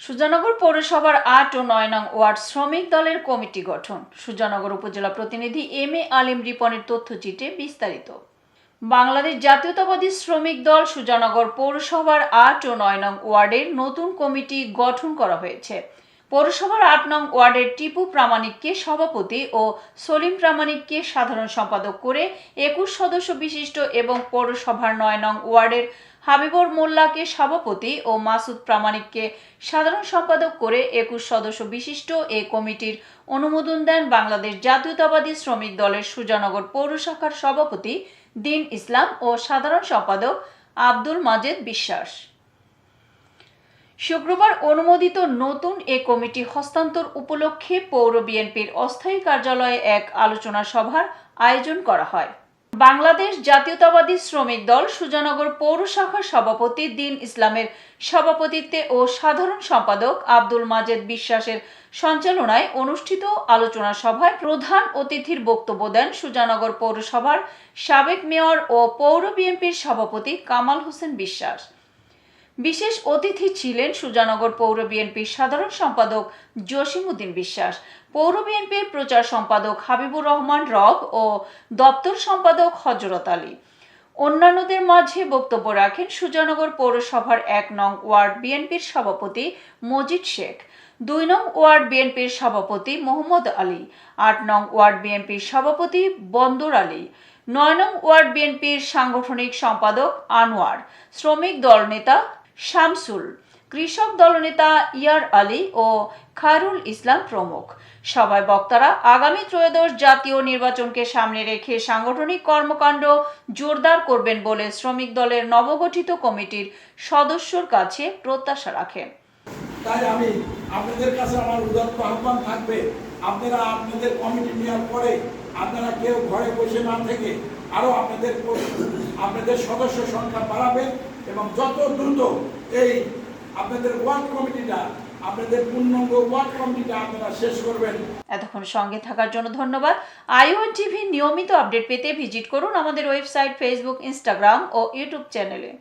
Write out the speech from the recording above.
সুজানগর পৌরসভার ৮ ও ৯ নং ওয়ার্ড শ্রমিক দলের কমিটি গঠন। সুজানগর উপজেলা প্রতিনিধি এম.এ. আলিম রিপনের তথ্যচিত্রে বিস্তারিত। বাংলাদেশ জাতীয়তাবাদী শ্রমিক দল সুজানগর পৌরসভার ৮ ও ৯ নং ওয়ার্ডের নতুন কমিটি গঠন করা হয়েছে। পৌরসভার ৮ নং ওয়ার্ডের টিপু প্রামাণিককে সভাপতি ও সলিম প্রামাণিককে সাধারণ সম্পাদক করে ২১ সদস্য বিশিষ্ট এবং পৌরসভার ৯ নং ওয়ার্ডের হাবিবুর মোল্লাকে সভাপতি ও মাসুদ প্রামাণিককে সাধারণ সম্পাদক করে ২১ সদস্য বিশিষ্ট এই কমিটির অনুমোদন দেন বাংলাদেশ জাতীয়তাবাদী শ্রমিক দলের সুজানগর পৌর শাখার সভাপতি দিন ইসলাম ও সাধারণ সম্পাদক আব্দুল মাজেদ বিশ্বাস। শুক্রবার অনুমোদিত নতুন এ কমিটি হস্তান্তর উপলক্ষে পৌর বিএনপির অস্থায়ী কার্যালয়ে এক আলোচনা সভার আয়োজন করা হয়। বাংলাদেশ জাতীয়তাবাদী শ্রমিক দল সুজানগর পৌর শাখার সভাপতি দিন ইসলামের সভাপতিত্বে ও সাধারণ সম্পাদক আব্দুল মাজেদ বিশ্বাসের সঞ্চালনায় অনুষ্ঠিত আলোচনা সভায় প্রধান অতিথির বক্তব্য দেন সুজানগর পৌরসভার সাবেক মেয়র ও পৌর বিএনপির সভাপতি কামাল হোসেন বিশ্বাস। বিশেষ অতিথি ছিলেন সুজানগর পৌর বিএনপির সাধারণ সম্পাদক জসিমউদ্দিন বিশ্বাস, পৌর বিএনপির প্রচার সম্পাদক হাবিবুর রহমান রব ও দপ্তর সম্পাদক হযরত আলী। অন্যান্যদের মাঝে বক্তব্য রাখেন সুজানগর পৌরসভার ১ নং ওয়ার্ড বিএনপির সভাপতি মজিদ শেখ, ২ নং ওয়ার্ড বিএনপির সভাপতি মোহাম্মদ আলী, ৮ নং ওয়ার্ড বিএনপির সভাপতি বন্দর আলী, ৯ নং ওয়ার্ড বিএনপির সাংগঠনিক সম্পাদক আনোয়ার, শ্রমিক দল নেতা শামসুল, কৃষক দলনেতা ইয়ার আলী ও খায়রুল ইসলাম প্রমুখ। সভায় বক্তারা আগামী ত্রয়োদশ জাতীয় নির্বাচনকে সামনে রেখে সাংগঠনিক কর্মকাণ্ড জোরদার করবেন বলে শ্রমিক দলের নবগঠিত কমিটির সদস্যর কাছে প্রত্যাশা রাখেন। তাই আমি আপনাদের কাছে আমার উদাত্ত আহ্বান থাকবে, আপনারা আপনাদের কমিটি নেওয়ার পরে আপনারা কেউ ঘরে বসে না থেকে আরো আপনাদের সদস্য সংখ্যা বাড়াবেন এবং যত দ্রুত এই আপনাদের ওয়ার্ড কমিটিটা, আপনাদের পূর্ণাঙ্গ ওয়ার্ড কমিটিটা আপনারা শেষ করবেন। এতক্ষণ সঙ্গে থাকার জন্য ধন্যবাদ। ION TV নিয়মিত আপডেট পেতে ভিজিট করুন আমাদের ওয়েবসাইট, ফেসবুক, ইনস্টাগ্রাম ও ইউটিউব চ্যানেলে।